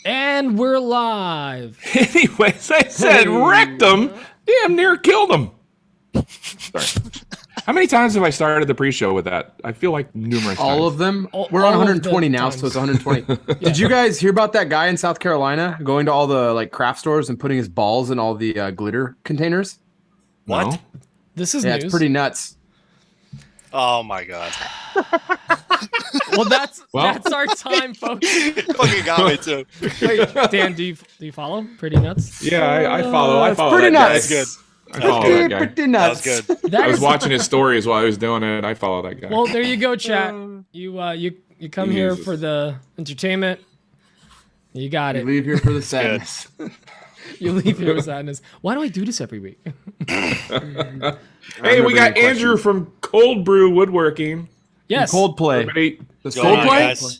And we're live. Anyways, I said wrecked him. Damn near killed him. Sorry. How many times have I started the pre-show with that? I feel like numerous times. All of them? We're on 120 now, so it's 120. Yeah. Did you guys hear about that guy in South Carolina going to all the like craft stores and putting his balls in all the glitter containers? What? No. This is news. It's pretty nuts. Oh my god. Well, that's our time, folks. Fucking got me too. Wait, Dan, do you follow Pretty Nuts? Yeah, I follow. I follow pretty that nuts. guy. That's good. I follow that guy. Pretty nuts. That was good. I was watching his stories while I was doing it. I follow that guy. Well, there you go, chat. You come here for the entertainment. You got it. You leave here for the sadness. You leave here with sadness. Why do I do this every week? Hey, we got Andrew from Cold Brew Woodworking. Yes. Coldplay. Coldplay?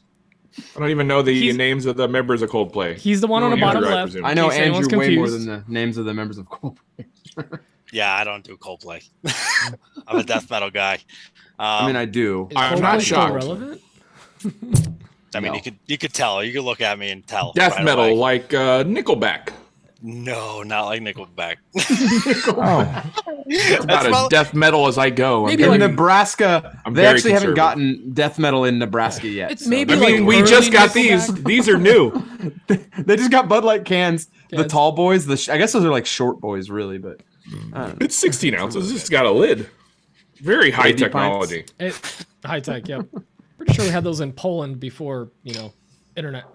I don't even know the names of the members of Coldplay. He's the one on the bottom Andrew, left. I know in case Andrew way more confused. than the names of the members of Coldplay. Yeah, I don't do Coldplay. I'm a death metal guy. I mean, I do. Is I'm Coldplay not still shocked. relevant? I mean, you could tell. You could look at me and tell. Death right metal, away. like Nickelback. No, not like Nickelback. It's about as death metal as I go. Maybe In like- Nebraska, I'm they very actually haven't conservative. gotten death metal in Nebraska yet. It's so maybe I they're- mean, like we just early got Nickelback. these. These are new. They just got Bud Light cans. The Cans. tall boys. I guess those are like short boys, really. But I don't know. It's 16 ounces. It's got a lid. Very high 80 technology. High tech, yep. Pretty sure we had those in Poland before, internet.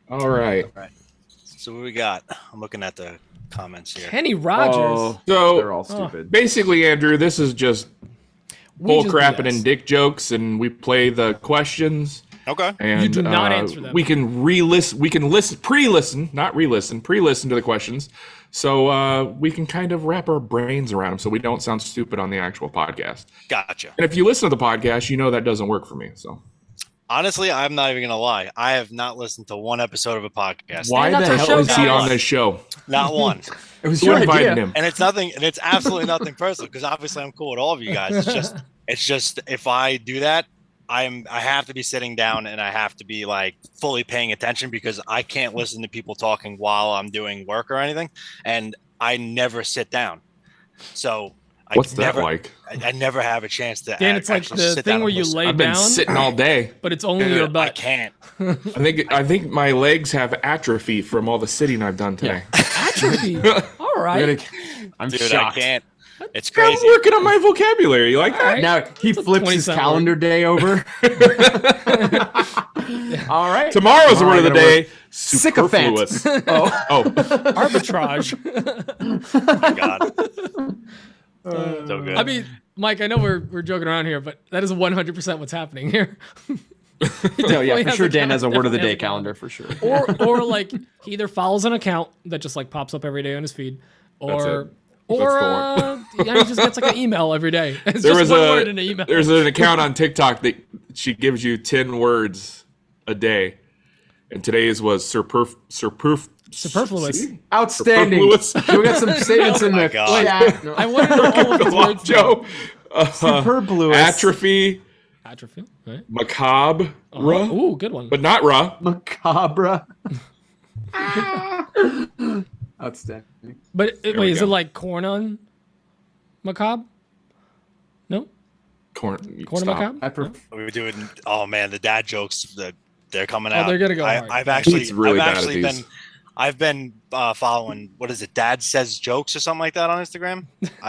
All right. So what we got? I'm looking at the comments here. Kenny Rogers. Oh, they're So all stupid. basically, Andrew, this is just We bull just do crapping this. and dick jokes, and we play the questions. Okay. And You do not answer them. We can re-listen. We can pre-listen to the questions, so we can kind of wrap our brains around them, so we don't sound stupid on the actual podcast. Gotcha. And if you listen to the podcast, you know that doesn't work for me. So Honestly, I'm not even gonna lie. I have not listened to one episode of a podcast. why that's the our hell show, is he guys. on this show? Not one. It was Who your invited idea. him? And it's nothing, and it's absolutely nothing personal because obviously I'm cool with all of you guys. It's just if I do that, I have to be sitting down and I have to be like fully paying attention because I can't listen to people talking while I'm doing work or anything, and I never sit down. So What's that like? I never have a chance to. Dan, it's like actually the sit thing down where and you listen. lay I've been down, sitting all day. but it's only your I butt. can't. I think my legs have atrophy from all the sitting I've done today. Atrophy. All right. I'm Dude, shocked. I can't. It's I'm crazy. working on my vocabulary. You like that? right. Now he flips 20 his cent calendar day over. All right. Tomorrow's the Tomorrow word of the I gotta day. Sycophant. Superfluous. Oh, Oh, Arbitrage. Oh my god. So good. I mean, Mike, I know we're joking around here, but that is 100% what's happening here. no, yeah, for has sure. a Dan has a word of the definitely day has a calendar for sure. or like he either follows an account that just like pops up every day on his feed, or That's the he just gets like an email every day. It's there just was one word in an email. there's an account on TikTok that she gives you 10 words a day, and today's was Superfluous. Outstanding. Superfluous. We got some statements in my the God. chat. No. I want to know all of his words. Joe. Superfluous. Atrophy, Atrophy, right? macabre, Ooh, good one. but not raw. Macabre. Outstanding. But we wait, is go. it like corn on macabre? No, Corn corn on macabre. I prefer. we were doing. Oh man, the dad jokes. They're coming Oh, out. they're gonna go hard. I've actually. He's really I've bad at actually these. been. I've been following. What is it? Dad says jokes or something like that on Instagram.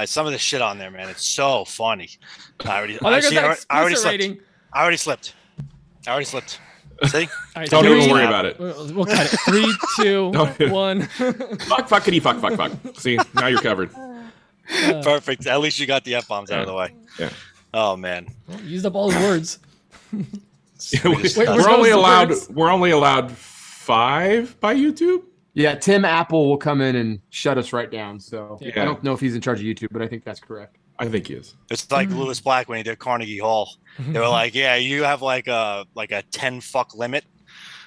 Some of the shit on there, man. It's so funny. I already. Oh, there I, goes see, that I already explicit slipped. rating. I already slipped. See? All right, Don't three- even worry about it. We'll cut it. 3, 2, 1. Fuck. See, now you're covered. Perfect. At least you got the F-bombs out of the way. Yeah. Oh man. Used up all his words. Wait, where's those words? We're only allowed 5 by YouTube. Yeah, Tim Apple will come in and shut us right down. So Yeah. I don't know if he's in charge of YouTube, but I think that's correct. I think he is. It's like Lewis Black when he did Carnegie Hall. They were like, "Yeah, you have like a 10 fuck limit,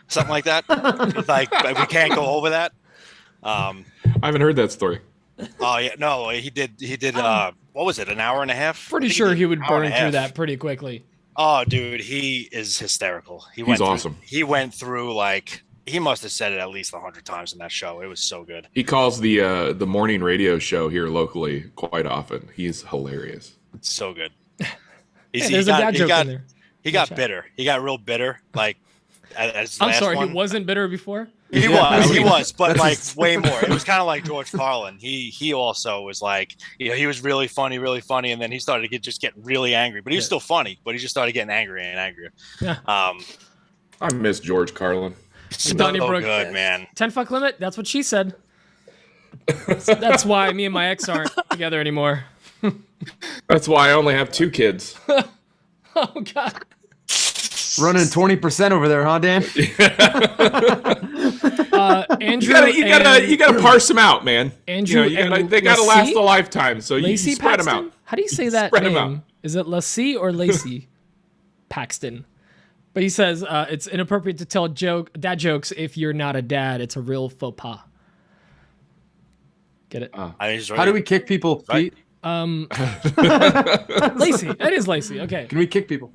something like that. Like we can't go over that." I haven't heard that story. Oh yeah, no, he did. What was it? An hour and a half? Pretty I think sure he would an hour and burn a through half. that pretty quickly. Oh, dude, he is hysterical. He's awesome. He went through like he must have said it at least 100 times in that show. It was so good. He calls the morning radio show here locally quite often. He's hilarious. It's so good. There's a dad joke in there. He got bitter. He got real bitter. Like, as I'm sorry, one. He wasn't bitter before. He was, but like way more. It was kind of like George Carlin. He also was like, he was really funny, and then he started to get really angry. But he was still funny, but he just started getting angrier and angrier. Yeah. I miss George Carlin. So good, man. 10-fuck limit. That's what she said. That's why me and my ex aren't together anymore. That's why I only have 2 kids. Oh God. Running 20% over there, huh, Dan? Andrew, you gotta parse them out, man. Andrew, they gotta last a lifetime, so you spread them out. How do you say that name? Is it Lassie or Lacey Paxton? But he says it's inappropriate to tell dad jokes if you're not a dad. It's a real faux pas. Get it? How do we kick people, Pete? Lacey. It is Lacey. Okay. Can we kick people?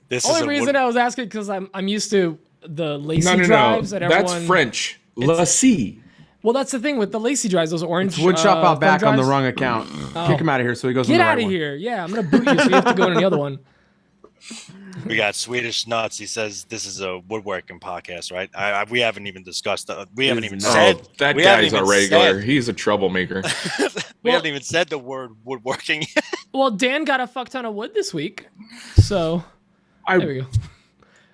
This Only reason I was asking because I'm used to the Lacey drives that everyone. That's French. Lassie. Well, that's the thing with the Lacey drives. Those orange. Woodshop out back on the drives. wrong account. Kick him out of here so he goes. Get on the out right of one. here! Yeah, I'm gonna boot you, so you have to go to the other one. We got Swedish Nuts. He says this is a woodworking podcast, right? We haven't even discussed. We haven't even said that guy's a regular. He's a troublemaker. We haven't even said the word woodworking. Well, Dan got a fuck ton of wood this week, so there we go.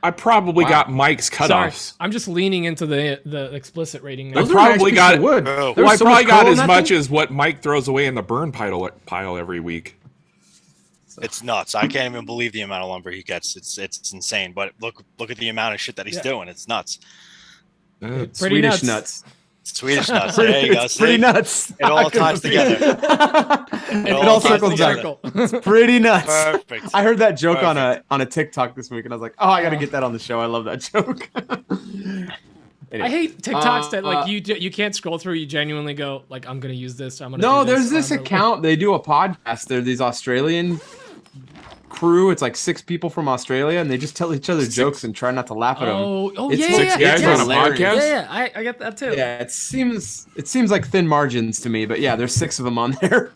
I probably got Mike's cutoffs. Sorry, I'm just leaning into the explicit rating now. I probably got wood. Well, I probably got as much as what Mike throws away in the burn pile every week. It's nuts. I can't even believe the amount of lumber he gets. It's insane. But look at the amount of shit that he's doing. It's nuts. Swedish nuts. Swedish Nuts. There you go. It's pretty nuts. It all ties together. It all circles back. It's pretty nuts. Perfect. I heard that joke on a TikTok this week, and I was like, oh, I got to get that on the show. I love that joke. Anyway. I hate TikToks that like you can't scroll through. You genuinely go like, I'm gonna use this. I'm gonna. No, do there's this account. They do a podcast. They're these Australian crew. It's like 6 people from Australia, and they just tell each other jokes and try not to laugh at them. Oh, It's yeah, 6 guys on a podcast. Yeah, I get that too. Yeah, it seems like thin margins to me, but yeah, there's 6 of them on there.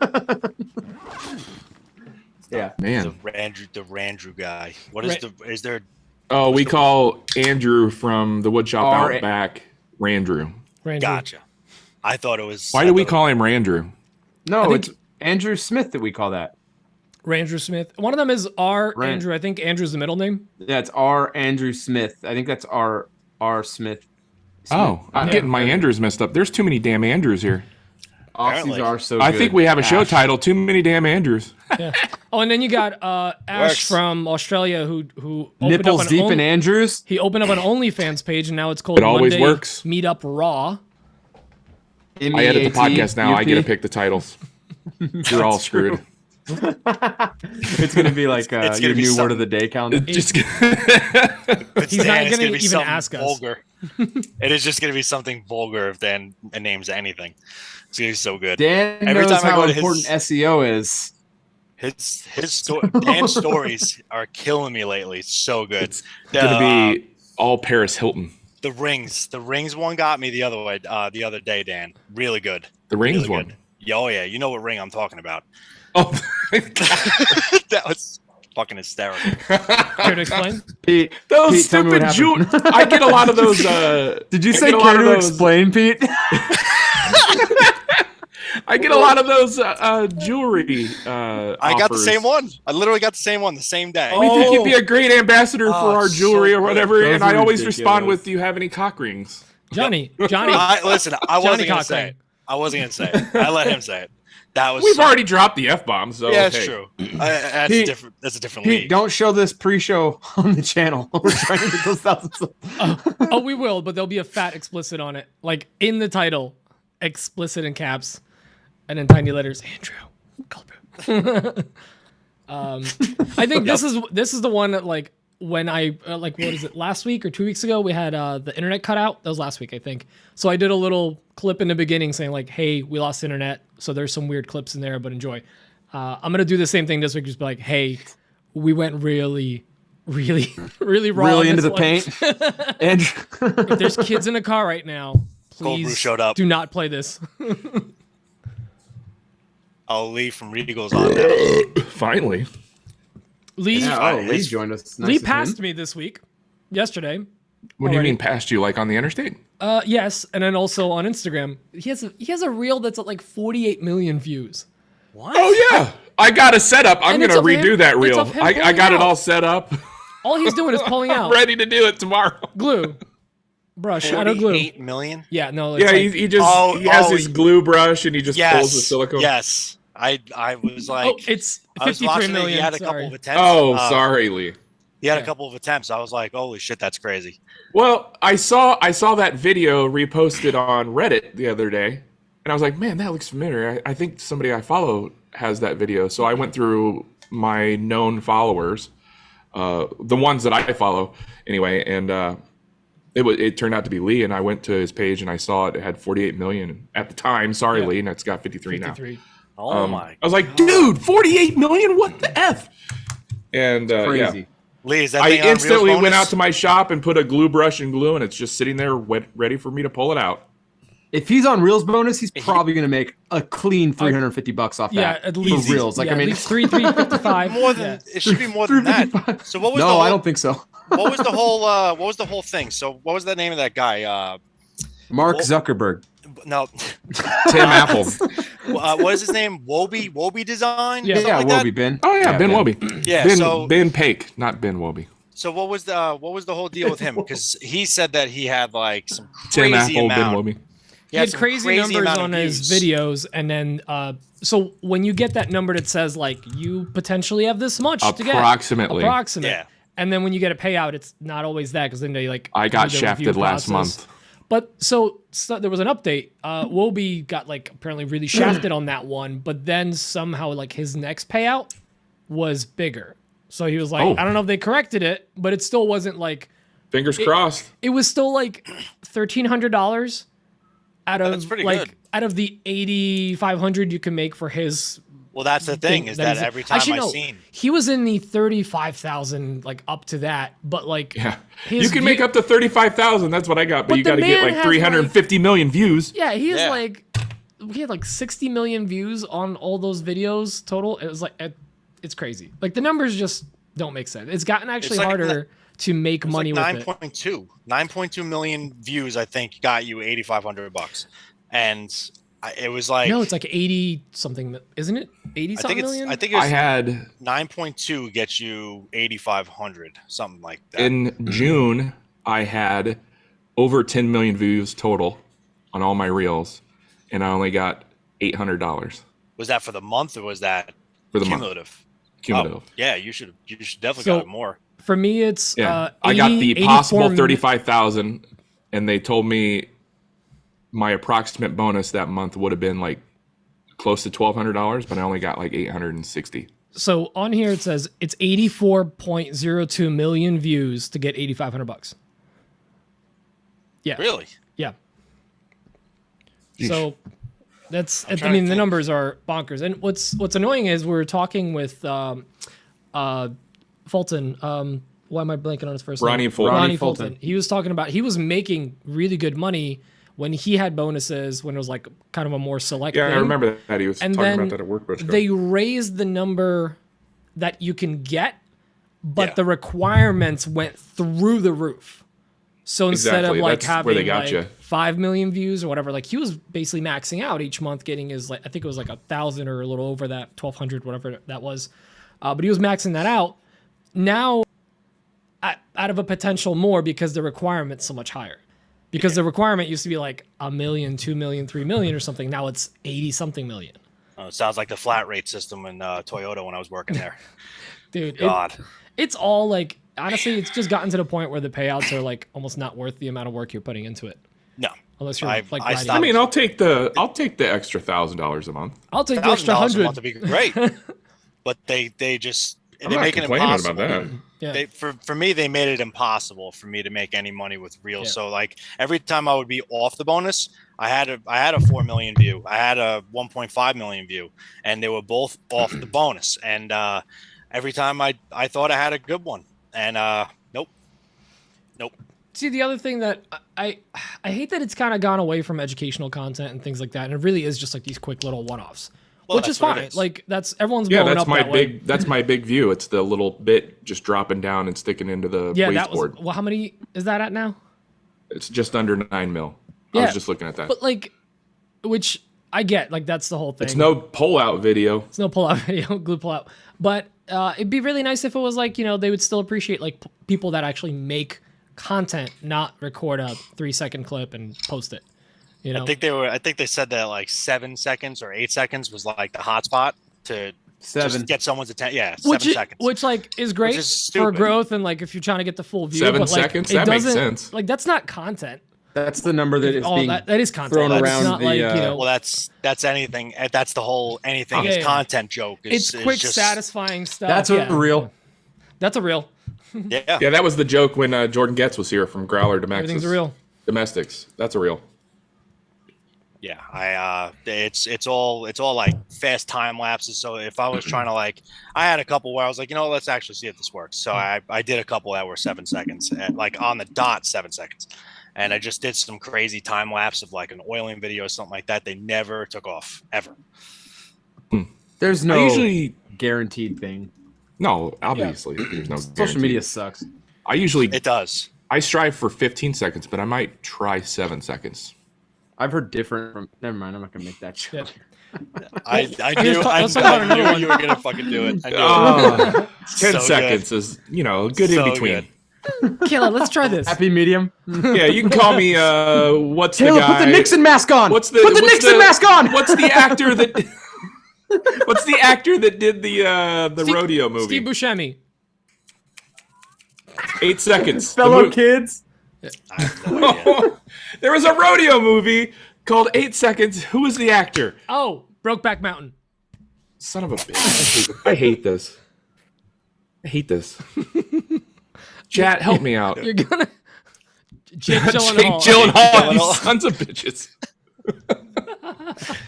Yeah, man. The Randrew guy. What is is there? Oh, we call Andrew from the Woodshop out back Randrew. Gotcha. I thought it was. Why do we call him Randrew? No, it's Andrew Smith that we call that. Randrew Smith. One of them is Andrew. I think Andrew's the middle name. Yeah, it's R. Andrew Smith. I think that's R. Smith. Oh, I'm getting my Andrews messed up. There's too many damn Andrews here. Aussies are so good. I think we have a show title, Too Many Damn Andrews. Yeah. Oh, and then you got Ash from Australia who Nipples Deep in Andrews. He opened up an OnlyFans page, and now it's called It always Monday works. Meetup Raw. I edit the podcast now. I get to pick the titles. You're all screwed. It's going to be like your new word of the day calendar. He's not going to even ask us. Vulgar. It is just going to be something vulgar if Dan names anything. It's going to be so good. Dan knows how important SEO is. Dan's stories are killing me lately. It's so good. It's going to be all Paris Hilton. The rings one got me the other day, Dan. Really good. The rings really one. Good. Oh yeah, you know what ring I'm talking about. Oh, that was fucking hysterical. Care to explain? Pete, those stupid jewelry. I get a lot of those. Did you say care to explain, Pete? I get a lot of those jewelry. I got the same one. I literally got the same one the same day. We think you'd be a great ambassador for our jewelry or whatever, and I always respond with, "Do you have any cock rings?" Johnny. Listen, I wasn't gonna say it. I let him say it. That was. We've already dropped the F-bomb, so yeah, it's true. That's Pete, different. That's a different Pete, league. don't show this pre-show on the channel. We're trying to get those thousands. Oh, we will, but there'll be a fat explicit on it, like in the title, explicit in caps, and in tiny letters. Andrew. I think this is the one that like when I what is it, last week or 2 weeks ago we had the internet cut out. That was last week, I think. So I did a little clip in the beginning saying like, hey, we lost internet, so there's some weird clips in there, but enjoy. I'm gonna do the same thing this week, just be like, hey, we went really really, really raw. Really on into this the one. paint. And If there's kids in a car right now, Cold Brew please showed up. do not play this. Oh, Lee from Regal's on now. Finally. Lee, Lee joined us. Nice Lee of him. passed me this week, yesterday. What do you Already. mean past you, like on the interstate? Yes, and then also on Instagram, he has a reel that's at like 48 million views. What? Oh yeah, I got a setup. I'm And it's gonna of him- redo that it's reel. of him I pulling got it out. all set up. All he's doing is pulling out Ready to do it tomorrow. glue, brush out of glue. 48 million? Yeah, no, it's Yeah, like, he just Oh, he has oh, his glue brush and he just pulls the Yes. silicone. Yes. I was like, oh, it's I was 53 watching it. million. He had a sorry. couple of attempts. Oh, sorry, Lee. He had Yeah. a couple of attempts. I was like, holy shit, that's crazy. Well, I saw that video reposted on Reddit the other day, and I was like, man, that looks familiar. I think somebody I follow has that video. So I went through my known followers, the ones that I follow anyway, and it turned out to be Lee. And I went to his page and I saw it had 48 million at the time. Sorry, Yeah. Lee, and it's got 53 now. 53. Oh my. I was like, dude, 48 million? What the f? And Crazy. yeah. Lee, is that I thing on instantly Reels went bonus? out to my shop and put a glue brush and glue, and it's just sitting there ready for me to pull it out. If he's on Reels bonus, he's probably going to make a clean $350 off Yeah, that. at least For Reels. Like, yeah, I mean, at least 355. more than it should be more than that. 355. So what was the no, whole, I don't think so. what was the whole thing? So what was the name of that guy? Mark Well- Zuckerberg. No, Tim Apple. what is his name? Wobie Design? Yeah. Something Yeah, like that? Wobie Ben. Oh yeah, Ben Wobie. Yeah, Ben, so- Ben Pake, not Ben Wobie. So what was the whole deal with him? Because he said that he had like some Tim crazy Apple, amount. Ben Wobie. He had some crazy numbers amount of on his views. videos, and then so when you get that number that says like you potentially have this much to get Approximately. approximate, Yeah. and then when you get a payout, it's not always that because then they like I got do the review shafted last process. month. But so there was an update. Wobie got like apparently really shafted on that one, but then somehow like his next payout was bigger. So he was like, Oh. I don't know if they corrected it, but it still wasn't like Fingers crossed. it was still like $1,300 out of That's pretty like good. out of the 8,500 you can make for his. Well, that's the thing is that he's- every time Actually, I no, seen he was in the 35,000 like up to that, but like Yeah. his You can view- make up to 35,000. That's what I got. But But you the got to get man like has, 350 million views. Yeah, he has Yeah. like he had like 60 million views on all those videos total. It was like it's crazy. Like the numbers just don't make sense. It's gotten actually like harder to make it's money like with it. 9.2 million views. I think got you $8,500, and it was like No, it's like 80 something, isn't it? 80 I something think it's million? I think it I was had 9.2 gets you 8,500, something like that. in June, I had over 10 million views total on all my reels, and I only got $800 Was that for the month or was that for the month cumulative? cumulative. Oh, yeah, you should definitely So- got more. For me, it's Yeah, 80, I got the 84 possible mi- 35,000, and they told me my approximate bonus that month would have been like close to $1,200, but I only got like 860. So on here it says it's 84.02 million views to get $8,500. Yeah. Really? Yeah. Yeesh. So that's I trying to mean the think. numbers are bonkers. And what's annoying is we're talking with Fulton. Why am I blanking on his first Ronnie name? Fulton. Ronnie Fulton. Fulton. He was talking about he was making really good money when he had bonuses when it was like kind of a more select Yeah, thing. I remember that he was And talking then about that at work. They raised the number that you can get, but Yeah. the requirements went through the roof. So instead Exactly, of like that's where having they got like you. 5 million views or whatever, like he was basically maxing out each month, getting his like I think it was like 1,000 or a little over that 1,200, whatever that was. But he was maxing that out. Now, out of a potential more because the requirement's so much higher. Because the requirement used to be like 1 million, 2 million, 3 million or something. Now it's 80 something million. Oh, it sounds like the flat rate system in Toyota when I was working there. Dude, God. it's all like honestly, it's just gotten to the point where the payouts are like almost not worth the amount of work you're putting into it. No. Unless you're I like stopped- riding. I mean, I'll take the extra $1,000 a month. I'll take the extra $1,000 a 100. month would be great. But they just I'm they not make it complaining impossible. about that. Yeah. They, for me, they made it impossible for me to make any money with reels. Yeah. So like every time I would be off the bonus, I had a 4 million view, I had a 1.5 million view, and they were both off the bonus. And every time I thought I had a good one, And nope. See, the other thing that I hate that it's kind of gone away from educational content and things like that, and it really is just like these quick little one-offs, which is fine. Like that's everyone's blowing up that way. That's my big view. It's the little bit just dropping down and sticking into the wasteboard. Well, how many is that at now? It's just under 9 mil. I was just looking at that. But like, which I get, like that's the whole thing. It's no pull-out video. It's no pull-out video, glue pull-out. But it'd be really nice if it was like, you know, they would still appreciate like people that actually make content, not record a 3-second clip and post it. You know, I think they said that like 7 seconds or 8 seconds was like the hotspot to just get someone's attention. Yeah, 7 seconds. Which like is great for growth and like if you're trying to get the full view. 7 but, like, seconds? That makes sense. Like that's not content. That's the number that is being that is content. thrown That's around. not like, you know, well, that's anything. That's the whole anything is content joke. It's quick, just satisfying stuff. That's a real. That's a real. Yeah. Yeah, that was the joke when Jordan Getz was here from Growler Domestics. Everything's a real. Domestics. That's a real. Yeah, it's all like fast time lapses. So if I was trying to like, I had a couple where I was like, you know, let's actually see if this works. So I did a couple that were 7 seconds, and like on the dot 7 seconds, and I just did some crazy time lapse of like an oiling video or something like that. They never took off ever. There's no usually guaranteed thing. No, obviously there's no Social guarantee. media sucks. It does. I strive for 15 seconds, but I might try 7 seconds. I've heard different from. Never mind. I'm not gonna make that joke. Yeah. I knew you were gonna fucking do it. I knew it. 10 So seconds good. is, you know, good in between. Kayla, let's try this. Happy medium. Yeah, you can call me. What's Taylor, the guy? put the Nixon mask on. Put the Nixon mask on. What's the actor that? What's the actor that did the rodeo movie? Steve Buscemi. 8 seconds. Fellow kids. I have no idea. There was a rodeo movie called 8 Seconds. Who was the actor? Oh, Brokeback Mountain. Son of a bitch. I hate this. I hate this. Chat, help me out. You're gonna Jake Jake Gyllenhaal. Gyllenhaal, you sons of bitches.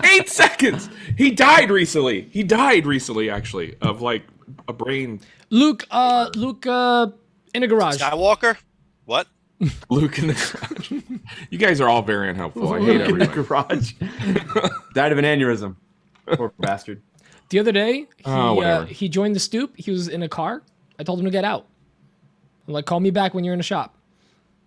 8 seconds. He died recently. Actually, of like a brain. Luke in a garage. Skywalker? What? Luke in the garage. You guys are all very unhelpful. I hate In the everyone. garage. Died of an aneurysm. Poor bastard. The other day, whatever. he joined the stoop. He was in a car. I told him to get out. I'm like, call me back when you're in a shop.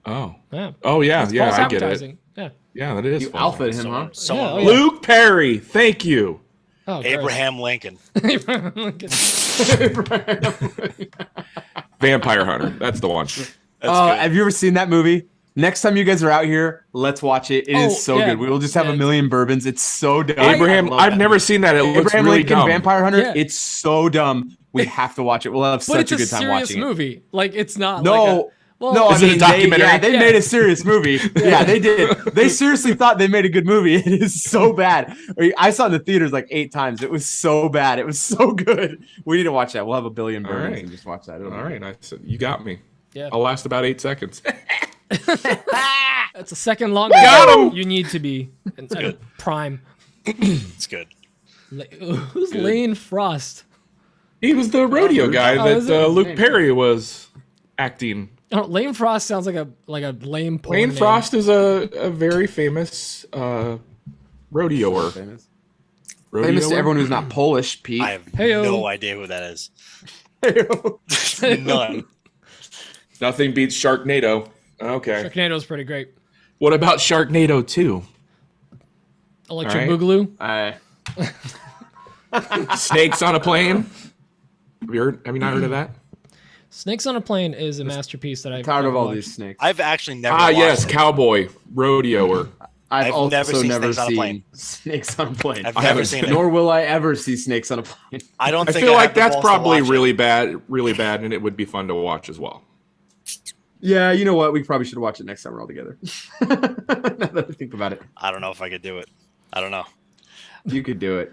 Oh. Yeah. Oh yeah, That's yeah. false I get it. advertising. Yeah. Yeah, that is. You false. alphaed him, huh? Someone, Oh, yeah. Luke Perry. Thank you. Oh, gross. Abraham Lincoln. Vampire Hunter. That's the one. That's Oh, good. have you ever seen that movie? Next time you guys are out here, let's watch it. It is so yeah. good. We will just have a million bourbons. It's so dumb. Abraham. I love I've that never movie. seen that. It looks Abraham really Lincoln dumb. Vampire Hunter. Yeah. It's so dumb. We have to watch it. We'll have But such it's a a good time serious watching it. movie. Like it's not. No, Like no, Is it a documentary? They made a serious movie. Yeah, they did. They seriously thought they made a good movie. It is so bad. I saw it in the theaters like 8 times. It was so bad. It was so good. We need to watch that. We'll have a billion bourbons right. and just watch that. All right, you got me. Yeah. I'll last about 8 seconds. That's a second longer. Got him! You need to be in prime. It's good. Who's Lane Frost? He was the rodeo guy Oh, is that it? Luke Perry was acting. Oh, Lane Frost sounds like a lame porn Lane name. Frost is a very famous rodeoer. Famous Rodeoer? to everyone who's not Polish, Pete. I have Heyo. no idea who that is. None. Nothing beats Sharknado. Okay. Sharknado's pretty great. What about Sharknado 2? Electric All Boogaloo. Snakes on a plane. Have you not heard of that? Snakes on a Plane is a masterpiece that I've Tired of never all watched. these snakes. I've actually never Ah, watched yes, it. cowboy rodeoer. I've I've also never seen never Snakes on a seen Plane. snakes on a plane. I've I never haven't seen it. Nor will I ever see snakes on a plane. I don't I think feel I like have the that's balls to probably watch it. really bad, and it would be fun to watch as well. Yeah, you know what? We probably should watch it next time we're all together. Now that I think about it, I don't know if I could do it. I don't know. you could do it.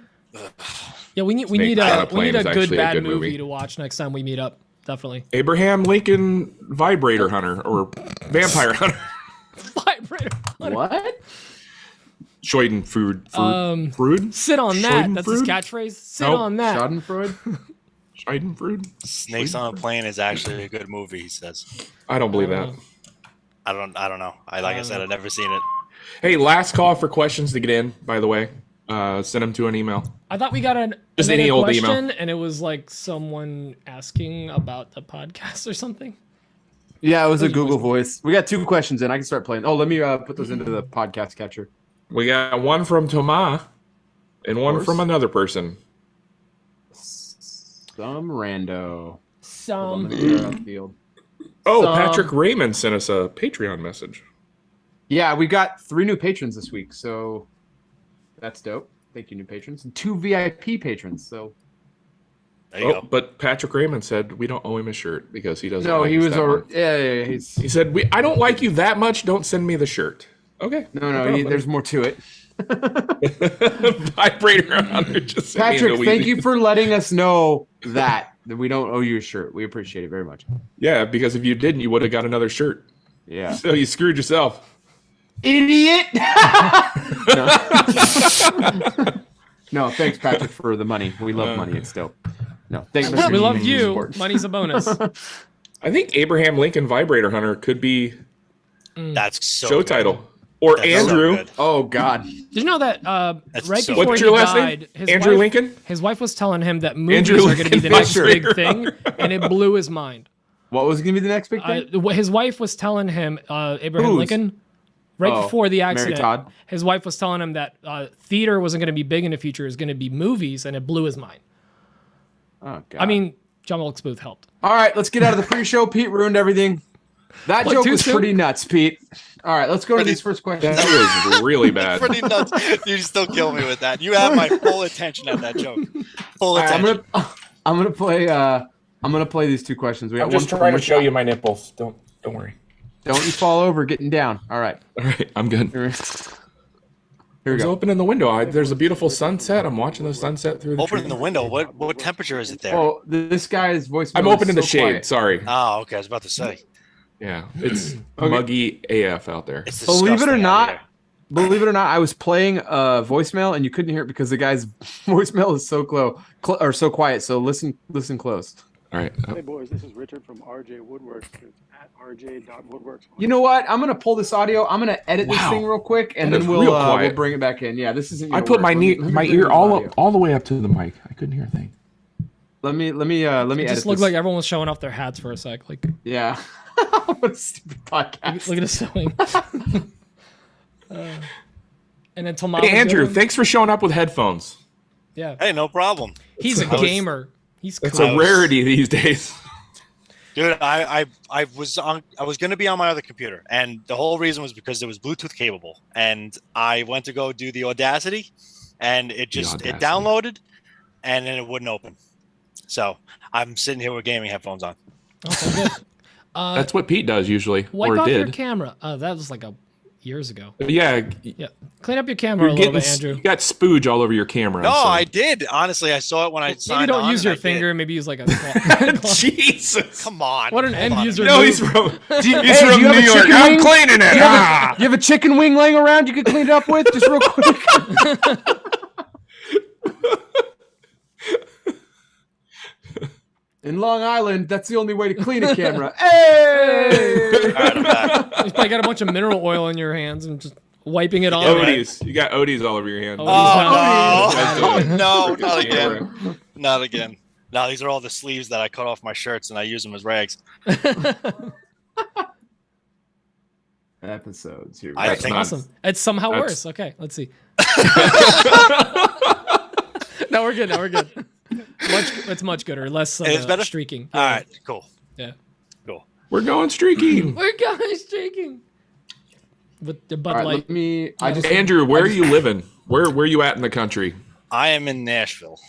Yeah, we need Snakes on a a Plane is good actually a bad good movie movie. to watch next time we meet up. Definitely. Abraham Lincoln Vibrator Hunter or Vampire Hunter. Vibrator. What? Schadenfreude. Freud? Sit on that. That's his Schadenfreude? catchphrase. Sit Nope. on that. Schadenfreude? Schadenfreude? Snakes on a Plane is actually a good movie. He says. I don't believe that. I don't know. Like I said, I've never seen it. Hey, last call for questions to get in, by the way. Send them to an email. I thought we got Just another any old question, email. and it was like someone asking about the podcast or something. Yeah, it was a Google voice. We got 2 questions in. I can start playing. Oh, let me put those into the podcast catcher. We got one from Thomas and one from another person. Some rando. Some. Field. Oh, Patrick Raymond sent us a Patreon message. Yeah, we got 3 new patrons this week, so that's dope. Thank you, new patrons. And 2 VIP patrons, so. There you go. But Patrick Raymond said we don't owe him a shirt because he doesn't. No, like he us was that over. much. Yeah. He said, I don't like you that much. Don't send me the shirt. Okay. No, there's more to it. Vibrator Hunter just sent me Patrick, a thank Weezy. you for letting us know that we don't owe you a shirt. We appreciate it very much. Yeah, because if you didn't, you would have got another shirt. Yeah. So you screwed yourself. Idiot! No, thanks, Patrick, for the money. We love money. It's dope. No, thanks. We love you. Support. Money's a bonus. I think Abraham Lincoln Vibrator Hunter could be That's so show good. title. Or That's so Andrew. good. Oh God. Did you know that right so before What's he your last died, name? his Andrew wife, Lincoln? His wife was telling him that movies Andrew are going to be the Lincoln next Fisher. big thing, and it blew his mind. What was going to be the next big thing? His wife was telling him, Abraham Whose? Lincoln, right Oh, before the Mary accident, Todd. his wife was telling him that theater wasn't going to be big in the future; it was going to be movies, and it blew his mind. Oh God. I mean, John Wilkes Booth helped. all right, let's get out of the pre-show. Pete ruined everything. That What, joke too was soon? pretty nuts, Pete. All right, let's go to these first questions. That was really bad. Pretty nuts. You still kill me with that. You have my full attention at that joke. Full All right, attention. I'm gonna play these 2 questions. We got I'm just one trying from to show you my nipples. Don't worry. Don't you fall over getting down. All right. All right, I'm good. Here I we was go. opening the window. There's a beautiful sunset. I'm watching the sunset through the Opening tree. the window. What temperature is it there? Oh, this guy's voice. I'm opening the shade. Sorry. Oh, okay. I was about to say. Yeah, it's muggy AF out there. It's Believe it or disgusting out not, here. I was playing a voicemail and you couldn't hear it because the guy's voicemail is so or so quiet. So listen close. All right. Hey boys, this is Richard from RJ Woodwork. It's at rj.woodworks. You know what? I'm gonna pull this audio. I'm gonna edit this Wow. thing real quick, and That then is we'll real quiet. bring it back in. Yeah, this isn't. I gonna put work. my Let me my bring ear in the audio. all the way up to the mic. I couldn't hear a thing. Let me It edit just looked this. like everyone was showing off their hats for a sec. Like, Yeah. What a stupid podcast. look at us sewing. And then Tomas. Hey Andrew, thanks for showing up with headphones. Yeah, Hey, no problem. he's a gamer. He's It's cool. a rarity these days. Dude, I was gonna be on my other computer, and the whole reason was because it was Bluetooth capable, and I went to go do the Audacity, and it Audacity. downloaded, and then it wouldn't open. So I'm sitting here with gaming headphones on. Okay, good. That's what Pete does usually, Wipe or off your did. camera. That was like years ago. Yeah, Yeah, clean up your camera you're a little getting bit, Andrew. you got spooge all over your camera. No, so- I did. Honestly, I saw it when I Maybe signed don't on, use and your I did. finger. Maybe use like a claw. Jesus. Come on. What an hold end on a user. No, move. he's from Hey, do he's from you have New a York. chicken I'm wing? cleaning it. Ah! You have a chicken wing laying around you could clean it up with, just real quick. In Long Island, that's the only way to clean a camera. Hey! All right, I'm back. You probably got a bunch of mineral oil in your hands and just wiping it off. Yeah, right. Odie's. You got Odie's all over your hand. Oh, Oh, Odie's. no, not Yeah, again. Not again. No, these are all the sleeves that I cut off my shirts, and I use them as rags. Episodes here. I That's think not- Awesome. It's somehow That's- worse. Okay, let's see. No, we're good. No, we're good. It's much gooder. Less It's better? streaking. All right, cool. Yeah. Cool. We're going streaking. We're going streaking. With the Bud All right, Light. let me. I just Andrew, where are you living? Where you at in the country? I am in Nashville.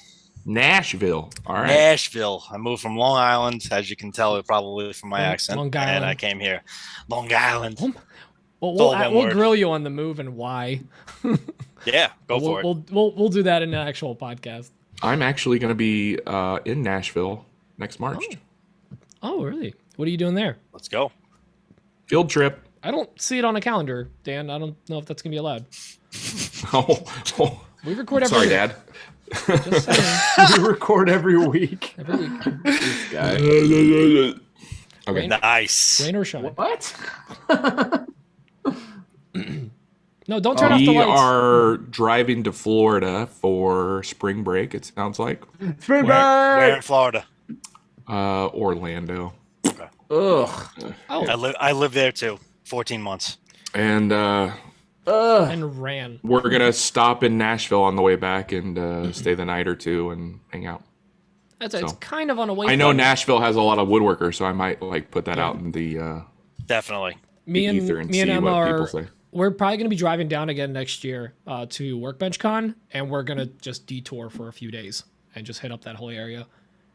Nashville. All right. Nashville. I moved from Long Island, as you can tell, probably from my accent. Long And Island. I came here. Long Island. Well, all one we'll word. grill you on the move and why. Yeah, go for it. We'll do that in the actual podcast. I'm actually going to be in Nashville next March. Oh, really? What are you doing there? Let's go. Field trip. I don't see it on a calendar, Dan. I don't know if that's gonna be allowed. Oh, We record every sorry, week. Dad. Just saying. We record every week. Every week. This guy. Okay. Nice. Rain or shine. What? No, don't turn off the We lights. are driving to Florida for spring break, it sounds like. Spring Where in break. Florida? Orlando. Ugh. Oh, I live there too. 14 months. And Ugh. and ran. we're going to stop in Nashville on the way back and stay the night or two and hang out. It's So, kind of on a way. I know Nashville has a lot of woodworkers, so I might like put that out in the Definitely. Me and ether and me and see Emma what are. people say. We're probably going to be driving down again next year to Workbench Con, and we're going to just detour for a few days and just hit up that whole area.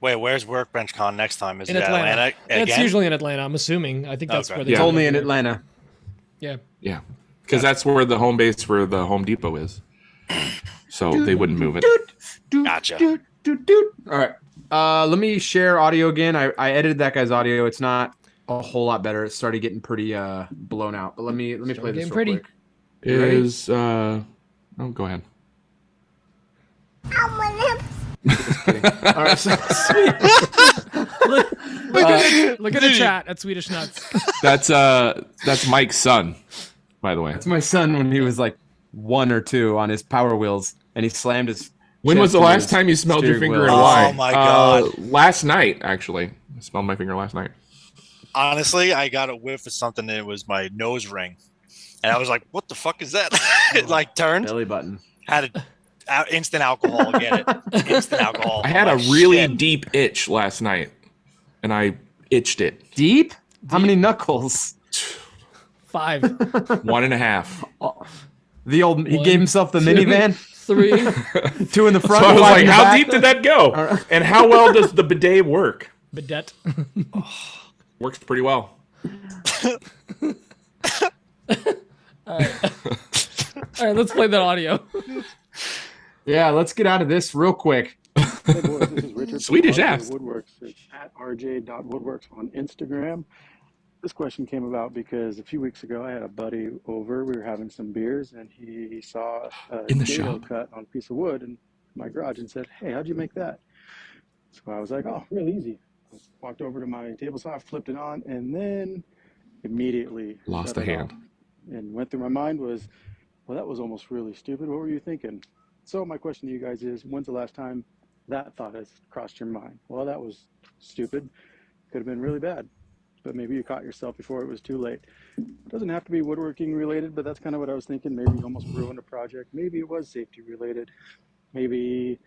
Wait, where's Workbench Con next time? Is In it Atlanta. Atlanta It's again? usually in Atlanta, I'm assuming. I think that's Okay. where they Yeah. It's only in Atlanta. Yeah. Yeah, because that's where the home base for the Home Depot is. So they wouldn't move it. Gotcha. All right. Let me share audio again. I edited that guy's audio. It's not a whole lot better. It started getting pretty blown out. But let me play this getting real pretty. quick. You ready? Is oh, go ahead. All right. So, Look at the chat at Swedish Nuts. That's Mike's son, by the way. that's my son when he was like 1 or 2 on his Power Wheels, and he slammed his. When was chest the into last his time you smelled your steering finger wheel. and why? Oh my God. Last night, actually. I smelled my finger last night. Honestly, I got a whiff of something and it was my nose ring. And I was like, what the fuck is that? It like turned, Belly button. had instant alcohol. Get it? Instant alcohol. I had I'm a like, really shit. deep itch last night, and I itched it. Deep? How many knuckles? 5, 1.5. The old he One, gave himself the 2, minivan. 3. 2 in the front. So I was 5 like, in the how back. deep did that go? right. And how well does the bidet work? Bidet. Works pretty well. All right, let's play that audio. Yeah, let's get out of this real quick. Hey boys, this is Richard from Swedish RJ ass. Woodworks. It's at rj.woodworks on Instagram. This question came about because a few weeks ago I had a buddy over. We were having some beers, and he saw a In the dado shop. cut on a piece of wood in my garage and said, "Hey, how'd you make that?" So I was like, "Oh, real easy." I walked over to my table saw, flipped it on, and then immediately Lost shut a it hand. off. And went through my mind was, well, that was almost really stupid. What were you thinking? So my question to you guys is, when's the last time that thought has crossed your mind? Well, that was stupid. Could have been really bad, but maybe you caught yourself before it was too late. It doesn't have to be woodworking related, but that's kind of what I was thinking. Maybe you almost ruined a project. Maybe it was safety related. Maybe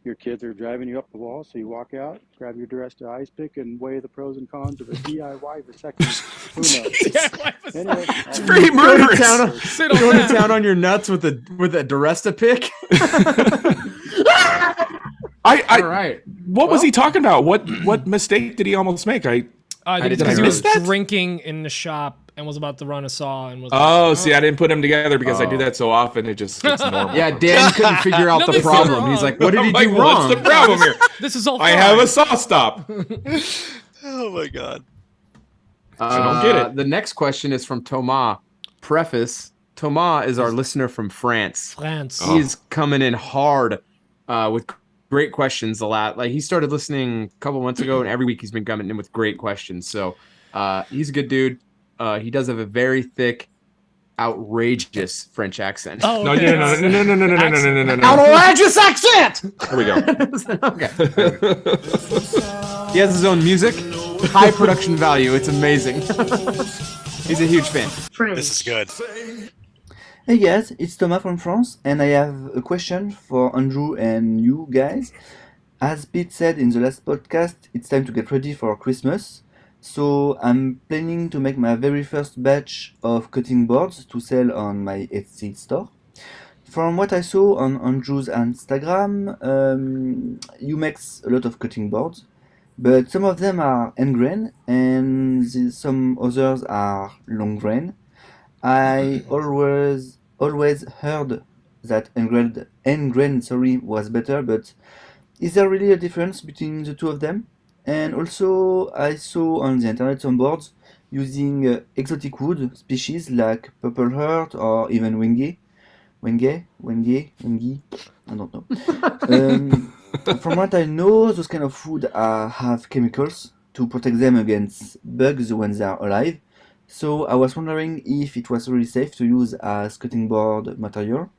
your kids are driving you up the wall, so you walk out, grab your Duresta ice pick, and weigh the pros and cons of a DIY vasectomy. Who knows? Anyway, It's pretty murderous. Sit on Going to that. town on your nuts with a Duresta pick. I All right. what was he talking about? What mistake did he almost make? I think didn't it's because he know was that. drinking in the shop and was about to run a saw and was Oh, see, I didn't put them together because I do Oh. that so often. It's normal. Yeah, Dan couldn't figure out the Nothing's problem. wrong. He's like, what did I'm he like, do well, wrong? what's the problem here? this is all I fine. have a saw stop. Oh my God. I don't get it. The next question is from Thomas. Preface. Thomas is our listener from France. France. Oh. He's coming in hard with great questions a lot. Like he started listening a couple months ago, and every week he's been coming in with great questions. So he's a good dude. He does have a very thick, outrageous French accent. Oh, No, okay. no, no, no, no, no, no, no, no, no, no, no, no. Outrageous accent! Here we go. Okay. He has his own music, high production value. It's amazing. He's a huge fan. This is good. Hey guys, it's Thomas from France, and I have a question for Andrew and you guys. As Pete said in the last podcast, it's time to get ready for Christmas. So I'm planning to make my very first batch of cutting boards to sell on my Etsy store. From what I saw on Andrew's Instagram, you make a lot of cutting boards, but some of them are end grain and some others are long grain. I always heard that end grain was better, but is there really a difference between the two of them? And also, I saw on the internet some boards using exotic wood species like purple heart or even wingy, Wengi, I don't know. From what I know, those kind of food have chemicals to protect them against bugs when they are alive. So I was wondering if it was really safe to use as cutting board material.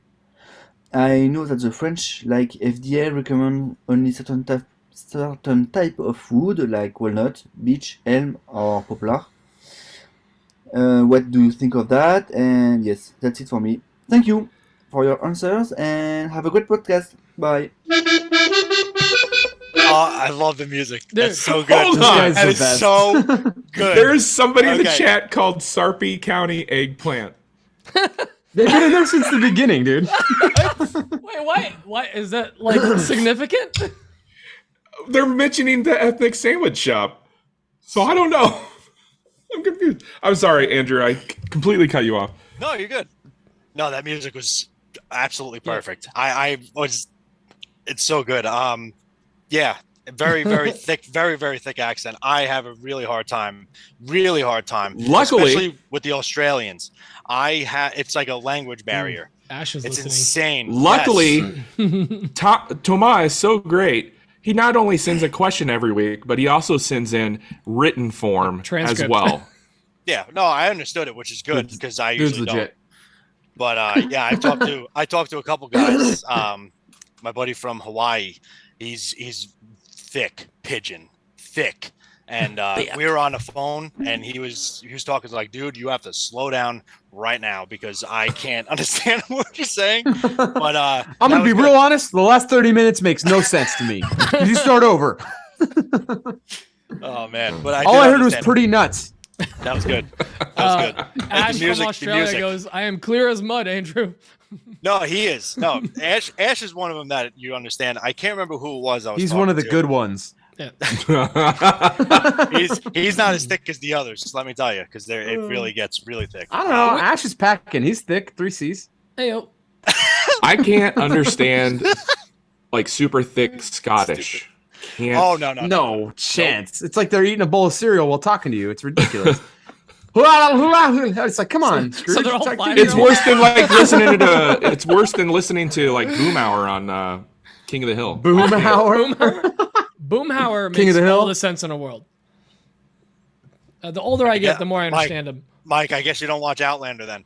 I know that the French, like FDA, recommend only certain type of wood, like walnut, beech, elm, or poplar. What do you think of that? And yes, that's it for me. Thank you for your answers and have a great podcast. Bye. Oh, I love the music. Dude, That's so good. hold This on. guy's That the is best. so good. There is somebody in the Okay. chat called Sarpy County Eggplant. They've been in there since the beginning, dude. Wait, what? What is that like significant? They're mentioning the ethnic sandwich shop. So I don't know. I'm confused. I'm sorry, Andrew. I completely cut you off. No, you're good. No, that music was absolutely perfect. I was. It's so good. Yeah, very, very thick, very, very thick accent. I have a really hard time. Luckily- especially with the Australians, it's like a language barrier. Ash is It's listening. insane. Luckily, Yes. Thomas is so great. He not only sends a question every week, but he also sends in written form as Transcript. well. Yeah, no, I understood it, which is good because I Dude's usually don't. legit. But yeah, I talked to a couple guys. My buddy from Hawaii, he's thick pigeon, thick, and we were on the phone, and he was talking like, dude, you have to slow down right now because I can't understand what you're saying. But I'm that gonna be was real good. honest. The last 30 minutes makes no sense to me. You start over. Oh man, but All did I heard was understand. pretty nuts. That was good. That was good. Ash The music- from the Australia music. goes, "I am clear as mud, Andrew." No, he is. No, Ash is one of them that you understand. I can't remember who it was. He's one of the talking good ones. Yeah. to. He's not as thick as the others. Let me tell you, because it really gets really thick. I don't know. Ash is packing. He's thick. 3 C's. Hey yo. I can't understand like super thick Scottish. Can't. Oh no. No chance. It's like they're eating a bowl of cereal while talking to you. It's ridiculous. It's like, come on, Scrooge. they're all It's like, five- It's worse than like listening to. It's worse than listening to like Boomhauer on King of the Hill. Boomhauer. Boomhauer King makes of the Hill? all the sense in the world. The older I get, the more I understand him. Mike, I guess you don't watch Outlander then.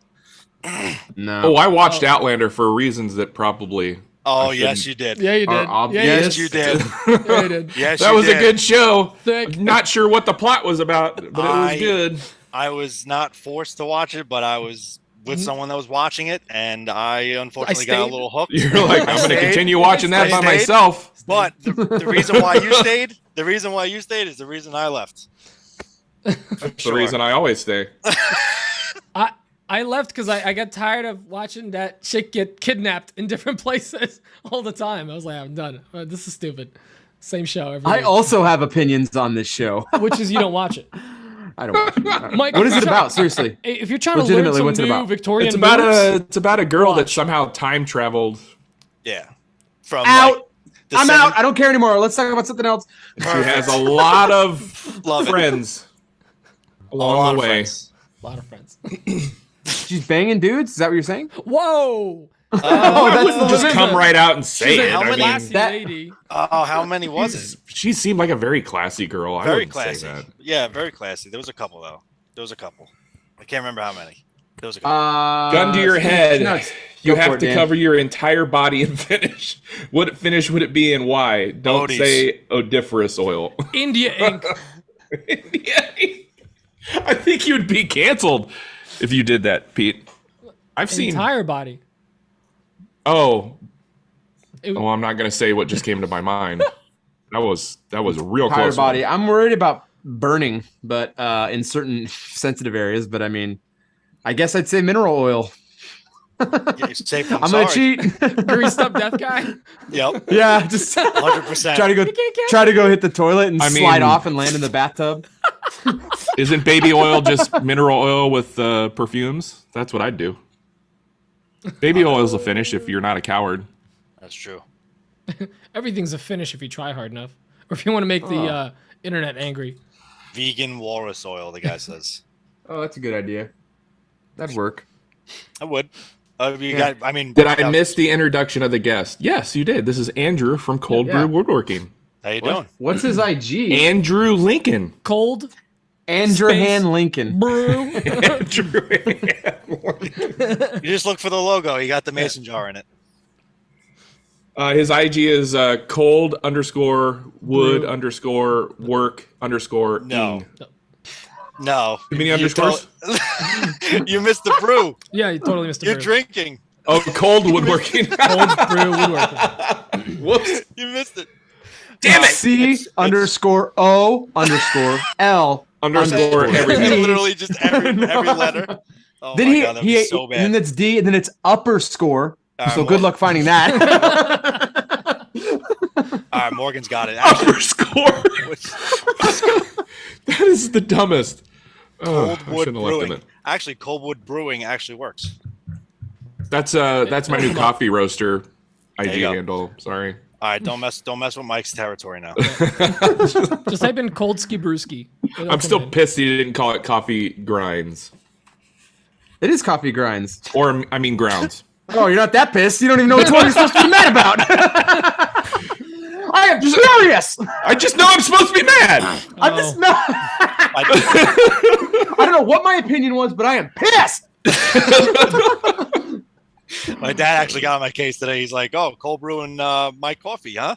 No. Oh, I watched Outlander for reasons that probably. Oh I yes, shouldn't. you did. Yeah, you Are did. obvious. Yeah, Yes, you did. Yeah, you did. Yes, That you was did. a good show. Thick. Not sure what the plot was about, but it was good. I was not forced to watch it, but I was with someone that was watching it, and I unfortunately got a stayed. little hooked. You're like, I'm going to stayed. continue watching that I by stayed. myself. But the reason why you stayed, is the reason I left. That's the reason I always stay. I left because I got tired of watching that chick get kidnapped in different places all the time. I was like, I'm done. This is stupid. Same show every I week. also have opinions on this show. Which is you don't watch it. I don't watch it. Mike, What if is it you're about? Seriously. If you're trying to learn Legitimately, some what's it new about? Victorian It's about moves, it's about a girl that Watch. somehow time traveled. Yeah. From Out. like, the I'm seven- out. I don't care anymore. Let's talk about something else. She has a lot of Love it. friends A lot along of the way. friends. a lot of friends. She's banging dudes. Is that what you're saying? Whoa! Oh, I that's wouldn't just legit. come right out and say She's it. a how I many- mean, classy that- lady. Oh, how many was it? she seemed like a very classy girl. I Very wouldn't say classy. that. Yeah, very classy. There was a couple though. I can't remember how many. There was a couple. Gun to your head. nuts. You Go for have it, to Dan. cover your entire body and finish. What finish would it be and why? Don't Odie's. say odiferous oil. India ink. Yeah. I think you'd be canceled if you did that, Pete. I've seen. Entire body. Oh, It- oh, I'm not gonna say what just came to my mind. That was real Entire close. body. I'm worried about burning, but in certain sensitive areas. But I mean, I guess I'd say mineral oil. Yeah, you're safe from I'm gonna sorry. cheat. Greased up death guy. Yep, Yeah, just 100%. try to go hit the toilet and I slide mean- off and land in the bathtub. Isn't baby oil just mineral oil with perfumes? That's what I'd do. Baby oil is a finish if you're not a coward. That's true. Everything's a finish if you try hard enough, or if you want to make the internet angry. Vegan walrus oil, the guy says. Oh, that's a good idea. That'd work. I would. You got. I mean, Did I miss the introduction of the guest? Yes, you did. This is Andrew from Cold Brew Woodworking. How you doing? What's his IG? Andrew Lincoln. Cold Andrew Lincoln. Brew. Andrew. You just look for the logo. You got the mason jar in it. His IG is cold_wood_work_. No. No. Too many underscores? You missed the brew. Yeah, you totally missed the You're brew. drinking. Oh, cold woodworking. Cold Brew Woodworking. Whoops. You missed it. Damn it. C_O_L_L Underscore everything. Literally just every letter. Oh then my God, that'd be so and bad. then it's D, and then it's upper score. So well- good luck finding that. All right, Morgan's got it. Underscore. Which- That is the dumbest. Oh, I Coldwood shouldn't have left Brewing. him in. Actually, Coldwood Brewing actually works. That's my new coffee roaster IG you go. handle. Sorry. All right, don't mess with Mike's territory now. Just type in Cold Ski Brewski. I'm still pissed he didn't call it coffee grinds. It is coffee grinds. Or I mean grounds. Oh, you're not that pissed. You don't even know which one you're supposed to be mad about. I am furious. I just know I'm supposed to be mad. I'm just not. I don't know what my opinion was, but I am pissed. My dad actually got on my case today. He's like, "Oh, cold brewing my coffee, huh?"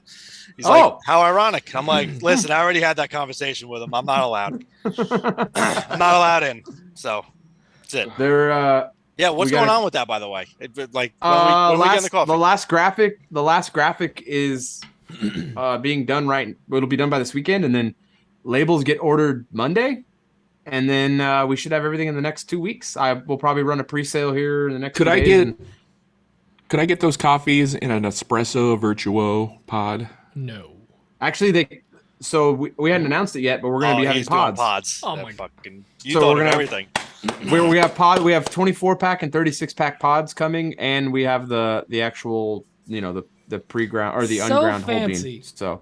He's like, "How ironic." I'm like, "Listen, I already had that conversation with him. I'm not allowed. I'm not allowed in." So that's it. They're Yeah, what's we gotta- going on with that, by the way? Like, when we get in the coffee? the last graphic is being done right. It'll be done by this weekend, and then labels get ordered Monday, and then we should have everything in the next 2 weeks. I will probably run a pre-sale here in the next. Could 2 I days get Could I get those coffees in an espresso virtuo pod? No. Actually, we hadn't announced it yet, but we're going to be having he's doing pods. pods. Oh That my- fucking, you So thought we're of gonna- everything. We have 24-pack and 36-pack pods coming, and we have the actual, the pre-ground or the So unground whole fancy. bean. So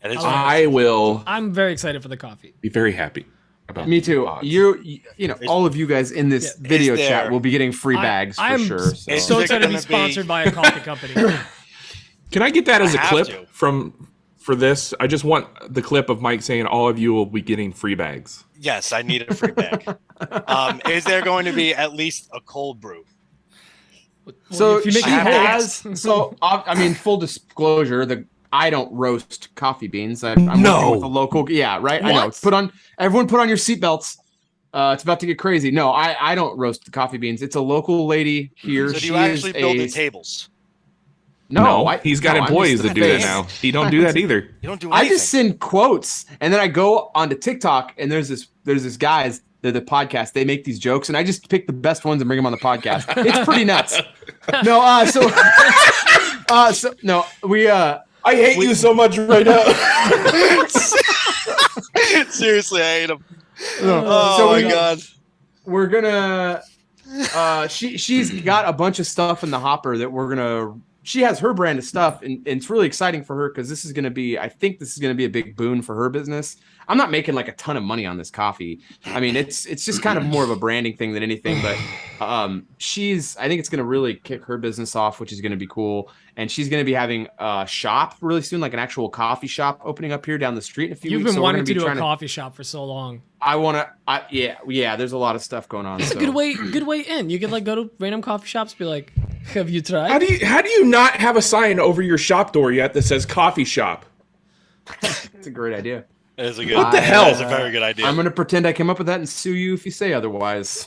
It is I will I'm very excited for the coffee. be very happy about me these too. pods. All of you guys in this Yeah, video is chat there- will be getting free bags for I'm sure. so Is So. there excited to be gonna be- sponsored by a coffee company. Can I get that as a I have clip to. for this? I just want the clip of Mike saying all of you will be getting free bags. Yes, I need a free bag. Is there going to be at least a cold brew? So if you make she it whole- has. So I mean, full disclosure, I don't roast coffee beans. I'm No. working with a local. Yeah, right. I know. What? Everyone put on your seatbelts. It's about to get crazy. No, I don't roast the coffee beans. It's a local lady here. So do She you actually is build a- the tables? No, he's got I'm employees just that the do that face. now. He don't do that either. You don't do I anything. just send quotes, and then I go onto TikTok, and there's this guys. They're the podcast. They make these jokes, and I just pick the best ones and bring them on the podcast. It's pretty nuts. No, no, we I hate you so much right now. Seriously, I hate him. no. Oh So my god. we're gonna. She's got a bunch of stuff in the hopper that we're gonna. She has her brand of stuff, and it's really exciting for her because this is gonna be. I think this is gonna be a big boon for her business. I'm not making like a ton of money on this coffee. I mean, it's just kind of more of a branding thing than anything. But I think it's gonna really kick her business off, which is gonna be cool. And she's gonna be having a shop really soon, like an actual coffee shop opening up here down the street in a few You've weeks. been So we're wanting gonna to be do a trying coffee shop for so long. yeah. There's a lot of stuff going on. It's a good way in. You could like go to random coffee shops, be like, "Have you tried?" How do you not have a sign over your shop door yet that says coffee shop? It's a great idea. It is a good. What the hell? That is a very good idea. I'm gonna pretend I came up with that and sue you if you say otherwise.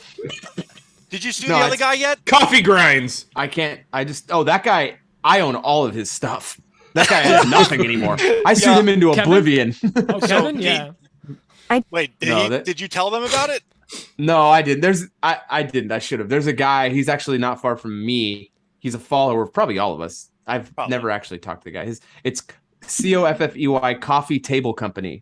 Did you sue No, the other it's- guy yet? Coffee grinds. I can't. That guy. I own all of his stuff. That guy has nothing anymore. I sued him into Kevin? oblivion. Oh, Kevin, yeah. Wait, did you tell them about it? No, I didn't. I didn't. I should have. There's a guy. He's actually not far from me. He's a follower of probably all of us. I've Probably. never actually talked to the guy. It's COFFEY Coffee Table Company.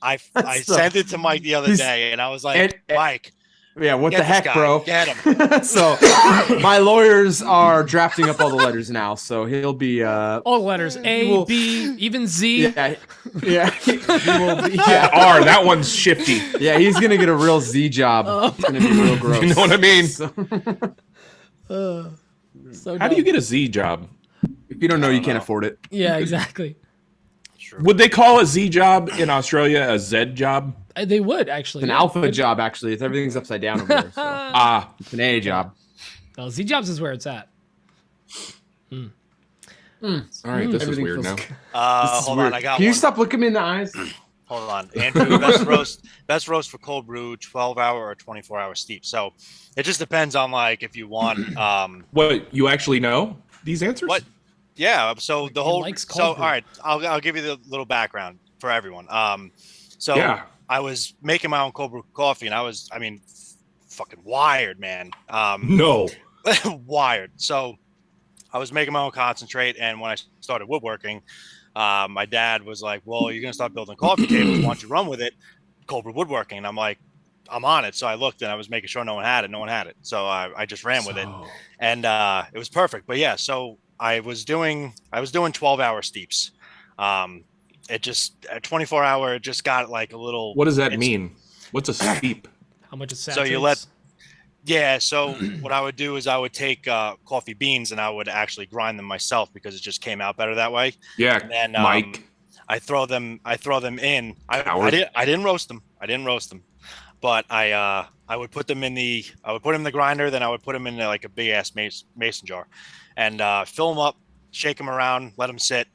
I So- sent it to Mike the other He's- day, and I was like, and- Mike, Yeah, what get the this heck, guy. bro? Get him. So my lawyers are drafting up all the letters now, so he'll be All letters A, will- B, even Z. yeah. He will be, R, that one's shifty. yeah, he's gonna get a real Z job. It's gonna be real gross. You know what I mean? So- So How do you dumb. get a Z job? If you don't know, you can't know. afford it. Yeah, exactly. Would they call a Z job in Australia a Z job? They would actually. It's an yeah. alpha job, actually. It's everything's upside down over there. So. Ah, It's an A job. No, Z Jobs is where it's at. all right. This is Everything weird now. feels- Hold on, I got Can you one. stop looking me in the eyes? Hold on, Andrew. Best roast for cold brew, 12-hour or 24-hour steep. So it just depends on like if you want. What, you actually know these answers? What? Yeah. So the whole. likes So cold brew. all right, I'll give you the little background for everyone. So Yeah. I was making my own cold brew coffee, and I mean, fucking wired, man. No. Wired. So I was making my own concentrate, and when I started woodworking, my dad was like, "Well, you're gonna start building coffee tables. Why don't you run with it, cold brew woodworking?" And I'm like, "I'm on it." So I looked, and I was making sure no one had it. No one had it. So I just ran with it, and it was perfect. But yeah, so I was doing 12-hour steeps. It just a 24-hour just got like a little. What does that it's- mean? What's a steep? How much is So you let. Yeah, so what I would do is I would take coffee beans and I would actually grind them myself because it just came out better that way. Yeah, And then Mike. I throw them in. I Coward. didn't roast them. But I would put them in the grinder, then I would put them in like a big ass mason jar, and fill them up, shake them around, let them sit.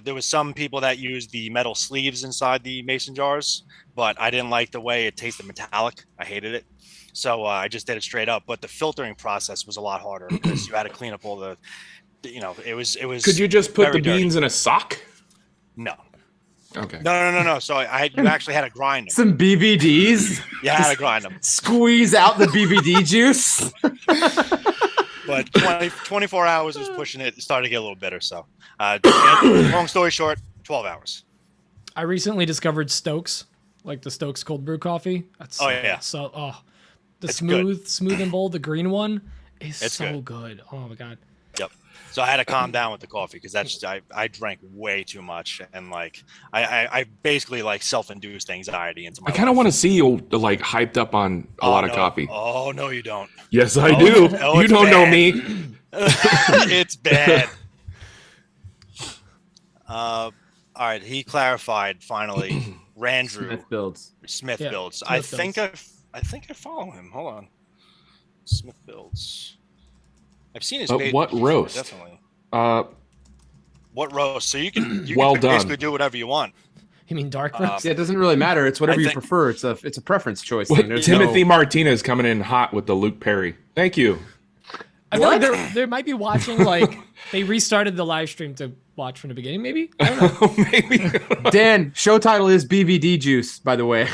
There was some people that used the metal sleeves inside the mason jars, but I didn't like the way it tasted metallic. I hated it. So I just did it straight up, but the filtering process was a lot harder because you had to clean up all the, it was. Could you just put very the beans in a sock? No. Okay. No. So you actually had to grind them. Some BVDs. You had to grind them. Squeeze out the BVD juice. But 24 hours was pushing it. It started to get a little bitter. So long story short, 12 hours. I recently discovered Stokes, like the Stokes cold brew coffee. That's Oh, yeah. The It's smooth and bold, the green one is It's so good. Oh my god. Yep. So I had to calm down with the coffee because I drank way too much and like I basically like self-induced anxiety into my I kind of want to see you like hyped up on a lot of coffee. Oh no, you don't. Yes, I do. oh, You it's don't know bad. me. It's bad. All right, he clarified finally. Randrew Smith builds. Smith Yeah, builds. Smith I builds. think I follow him. Hold on. Smith builds. I've seen his But page what before, roast? Definitely. Uh, What roast? So you can Well done. basically do whatever you want. You mean dark roast? Yeah, it doesn't really matter. It's whatever I you think- prefer. It's a preference choice what, thing. There's Timothy no- Martinez coming in hot with the Luke Perry. Thank you. I feel like they might be watching like they restarted the live stream to watch from the beginning. Maybe I don't know. Maybe. Dan, show title is BVD juice, by the way.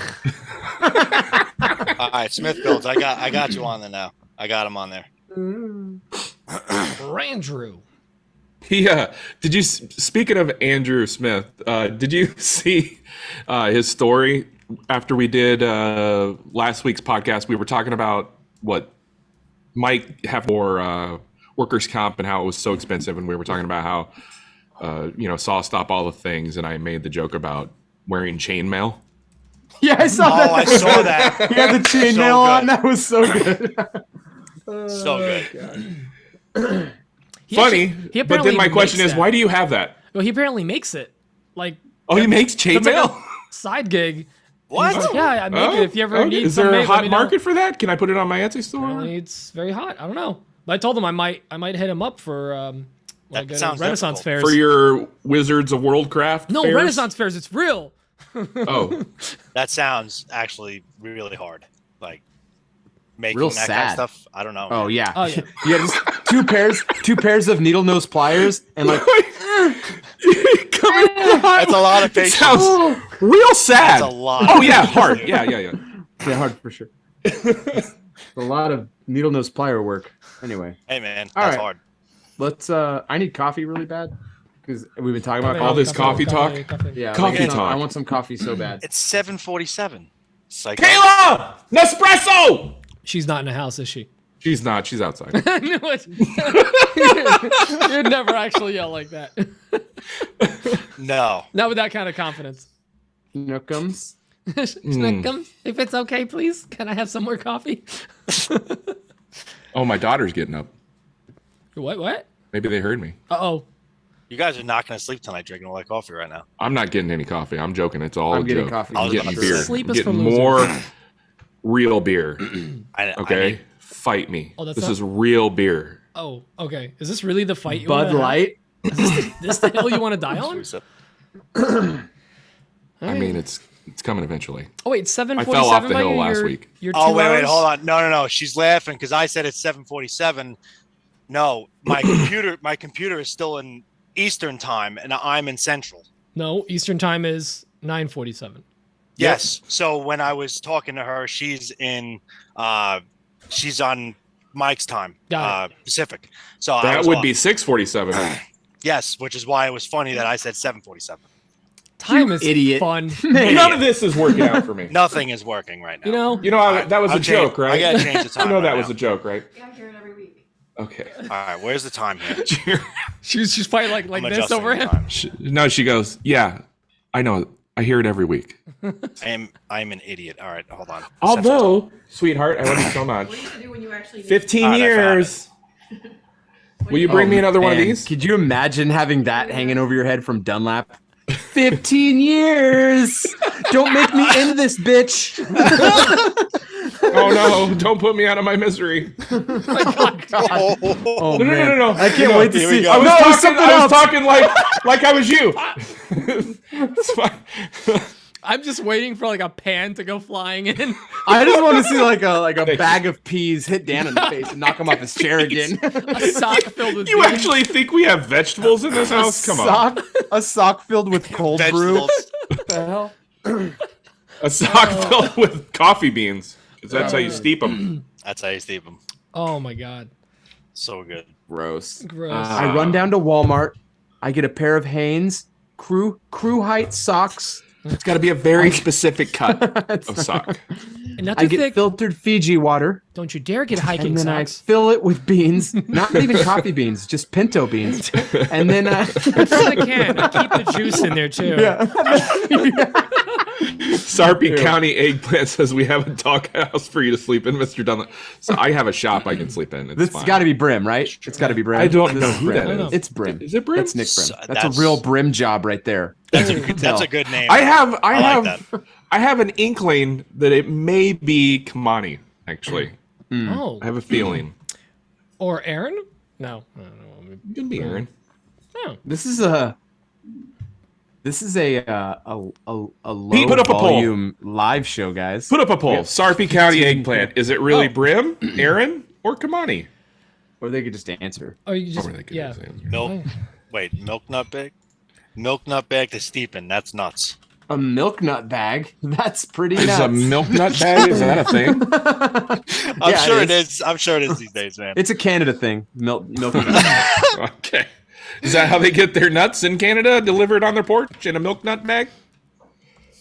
All right, Smith builds. I got you on there now. I got him on there. Randrew. Did you, speaking of Andrew Smith, did you see his story after we did last week's podcast? We were talking about what might have more workers' comp and how it was so expensive, and we were talking about how Saw stop all the things, and I made the joke about wearing chainmail. Yeah, I saw Oh, that. I saw that. He had the chainmail So on. good. That was so good. So good. He Funny, actually- he but then apparently my question makes is, that. why do you have that? Well, he apparently makes it. Like Oh, he makes it's like chainmail? a side gig. What? He's like, yeah, I make it. If you ever Okay. need Is some there a made, let hot me know. market for that? Can I put it on my Etsy store? Apparently it's very hot. I don't know. But I told him I might hit him up for That like sounds Renaissance difficult. fairs. For your Wizards of Worldcraft no, fairs? Renaissance fairs. It's real. Oh, That sounds actually really hard. Like making Real that kind of sad. stuff. I don't know. Oh yeah. Oh, yeah. You had just two pairs of needle nose pliers and like That's a lot of it patience. sounds real sad. That's a lot. Oh yeah, hard. Yeah. yeah, hard for sure. It's a lot of needle nose plier work. Anyway, Hey man, All that's right. hard. let's I need coffee really bad because we've been talking about All this coffee talk? Yeah, Coffee like, talk. I want some coffee so bad. It's 7:47. It's like Kayla, Nespresso. She's not in the house, is she? She's not. She's outside. I knew it. You'd never actually yell like that. no. Not with that kind of confidence. Snookums. Snickums, if it's okay, please. Can I have some more coffee? Oh, my daughter's getting up. What? Maybe they heard me. Uh-oh. You guys are not going to sleep tonight drinking all that coffee right now. I'm not getting any coffee. I'm joking. It's all I'm a getting joke. coffee. I'm getting beer. Sleep I'm is for getting losers. more real beer. Okay? I Fight me. Oh, that's this not- is real beer. Oh, okay. Is this really the fight you Bud wanna Light. Have? This the hill you want to die on? I mean, it's coming eventually. Oh wait, 7:47. I fell off the by hill you? last You're- week. You're Oh, 2 wait, hours? hold on. No. She's laughing because I said it's 7:47. No, my computer is still in Eastern time, and I'm in Central. No, Eastern time is 9:47. Yes. So when I was talking to her, she's on Mike's time, Got Pacific. So I That was would off. be 6:47. Yes, which is why it was funny that I said 7:47. Time is idiot. fun. None of this is working out for me. Nothing is working right now. You know, That was a I'm joke, changing- right? I gotta change the time. You know that right was now. a joke, right? Yeah, I'm hearing every week. Okay. All right, where's the time here? she's fighting like I'm this adjusting over the him. time. No, she goes, yeah, I know. I hear it every week. I'm an idiot. All right, hold on. Although, sweetheart, I love you so much. What do you do when you actually need 15 All right, I found years. Will you bring me another one of Man, these? Could you imagine having that hanging over your head from Dunlap? 15 years. Don't make me end this, bitch. Oh no! Don't put me out of my misery. Oh, No, man. no. I can't wait to Here we see. go. I was No, talking. something I was else. talking like I was you. It's fine. I'm just waiting for like a pan to go flying in. I just want to see like a bag of peas hit Dan in the face and knock him off his chair again. A sock filled with You beans. actually think we have vegetables in this house? Come on. A sock filled with cold brew. Vegetables. What the hell? A sock filled with coffee beans. 'Cause that's how you steep them. That's how you steep them. Oh my god. So good. Gross. Gross. I run down to Walmart. I get a pair of Hanes crew height socks. It's got to be a very specific cut of sock. and not I too get thick. filtered Fiji water, Don't you dare get and hiking then I socks. fill it with beans. Not even coffee beans, just pinto beans. And then Fill the can. And keep the juice in there too. Sarpy County Eggplant says we have a doghouse for you to sleep in, Mr. Dunlap. So I have a shop I can sleep in. It's this fine. got to be Brim, right? It's got to be Brim. I don't This know is who Brim. that is. It's Brim. Is it Brim? That's Nick Brim. So That's a that's- real Brim job right there. That's a good name. I have like I have an inkling that it may be Kamani, actually. Oh. I have a feeling. Or Aaron? No. I don't know. It could be Aaron. Oh. This is a low Pete, put up a poll. volume live show, guys. Put up a poll. Yeah. Sarpy County Eggplant. Is it really Brim, Aaron, or Kamani? Or they could just answer. Oh, you just Or they could yeah. say- Milk. Wait, milk nut bag? Milk nut bag to steep in. That's nuts. A milk nut bag. That's pretty Is nuts. a milk nut bag? Is that a thing? I'm Yeah, sure it it is. I'm sure it is these days, man. It's a Canada thing. Milk nut. Okay. Is that how they get their nuts in Canada delivered on their porch in a milk nut bag?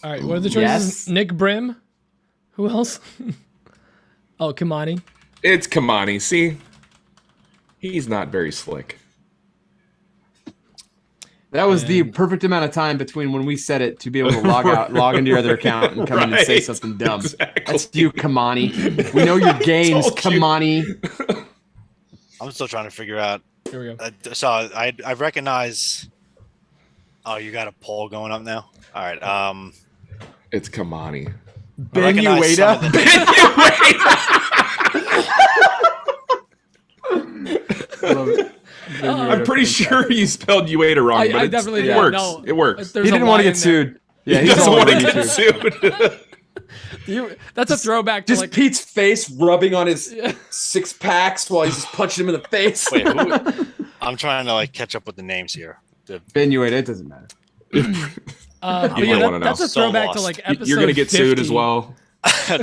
All right. What are the choices? Yes. Nick Brim. Who else? Oh, Kamani. It's Kamani. See? He's not very slick. That was the perfect amount of time between when we said it to be able to log into your other account and come in and say Right. something dumb. Exactly. That's you, Kamani. We know your games, Told you. Kamani. I'm still trying to figure out. Here we go. So I recognize. Oh, you got a poll going up now. All right. It's Kamani. I recognize some of the- I'm pretty sure you spelled Ueda wrong, I but it's- definitely it did. works. No, It works. there's He a didn't want to lie get in there. sued. Yeah, He he's doesn't all want to over get YouTube. sued. That's a throwback to Just like Pete's face rubbing on his six packs while he's just punching him in the face. Wait, who? I'm trying to like catch up with the names here. Ben Ueda, it doesn't matter. but You yeah, might wanna that's know. a So throwback to lost. like episode You're gonna get sued as 50. well.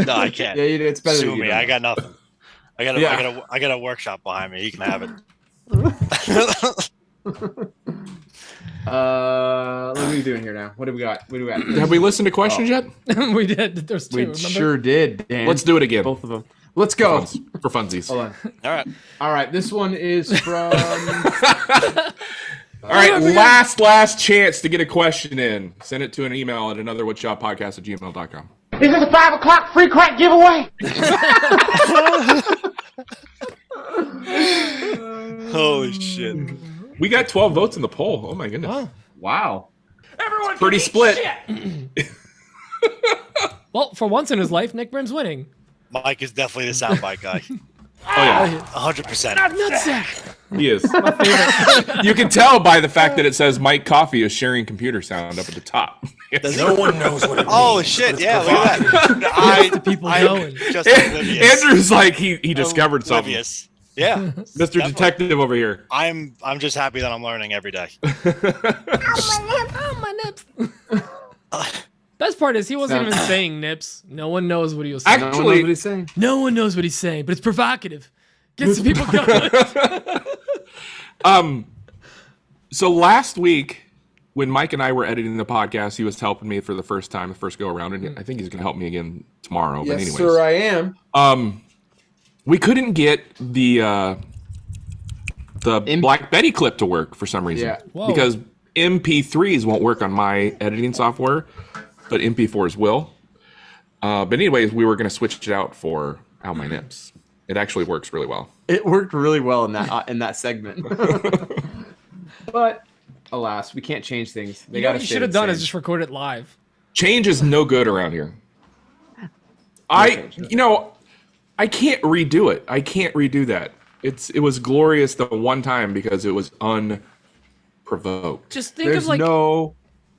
No, I can't. Yeah, it's better Sue than you me. don't I know. got nothing. I got a workshop behind me. He can have it. What are we doing here now? What do we got? Have we listened to questions yet? We did. There's two. We remember? sure did, Dan. Let's do it again. both of them. Let's go. For funsies. Hold on. All right. All right, this one is from. All right, last chance to get a question in. Send it to an email at anotherwoodshopodcast@gmail.com. Is this a 5 o'clock free crack giveaway? Holy shit. We got 12 votes in the poll. Oh my goodness. Wow. Wow. Everyone Pretty can eat split. shit. Well, for once in his life, Nick Brim's winning. Mike is definitely the soundbite guy. Oh yeah, 100%. Nutsack. he is. You can tell by the fact that it says Mike Coffee is sharing computer sound up at the top. No one knows what it means. Oh shit! Yeah, look at that. People I going. just oblivious. Andrew's like he discovered something. Oblivious. Yeah, Mr. definitely. Detective over here. I'm just happy that I'm learning every day. Oh, my nips. Best part is he wasn't even saying nips. No one knows what he was saying. No one knows Actually, what he's saying. No one knows what he's saying, but it's provocative. Gets the people going. So last week when Mike and I were editing the podcast, he was helping me for the first time, the first go around, and I think he's going to help me again tomorrow. But anyways, sir, I am. we couldn't get the Black Betty clip to work for some reason. Yeah. Whoa. Because MP3s won't work on my editing software, but MP4s will. But anyways, we were going to switch it out for Ow My Nips. It actually works really well. It worked really well in that segment. But alas, we can't change things. They You know got what to you should have done is just record it live. Change is no good around here. I can't redo it. I can't redo that. It was glorious the one time because it was unprovoked. Just think There's of like no.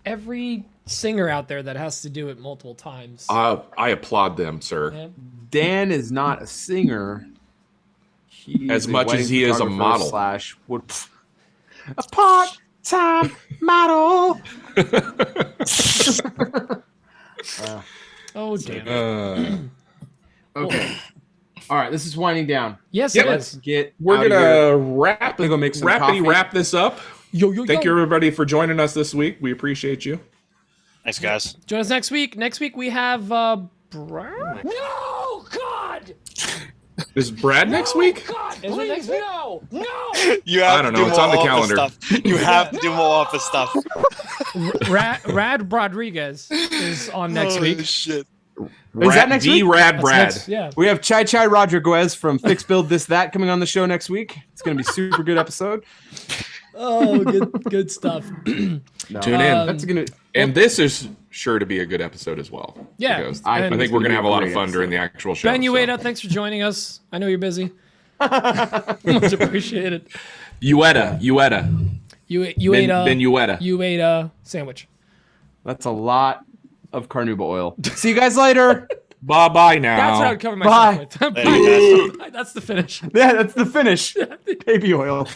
every singer out there that has to do it multiple times. I applaud them, sir. Yeah. Dan is not a singer. He's As a much wedding as he is a photographer model. slash a part-time model. Oh damn. Okay. All right, this is winding down. Yes, Yep. it Let's is. get. We're out of here. gonna wrap Gonna go make some coffee. wrap this up. Yo. Thank you everybody for joining us this week. We appreciate you. Thanks, guys. Join us next week. Next week we have Brad. No, God! Is Brad next week? God, Is it next please, week? no! No! You have I don't to know. do It's more on the office calendar. Stuff. You have to do more office stuff. Rad Rodriguez is on next Holy week. shit. Is that next week? Rad That's Brad. next- yeah. We have Chai Rodriguez from Fix Build This That coming on the show next week. It's gonna be a super good episode. Oh, good stuff. Tune in. That's gonna. And this is sure to be a good episode as well. Yeah. Because I I think think we're it's gonna gonna have be a a lot of great fun during the episode. actual show. Ben so. Ueda, thanks for joining us. I know you're busy. Much appreciated. Ueda. You ate Ben Ueda. you ate a sandwich. That's a lot of carnauba oil. See you guys later. Bye bye now. That's what I would cover myself Bye. with. Later, guys. That's the finish. Yeah, that's the finish. Baby oil.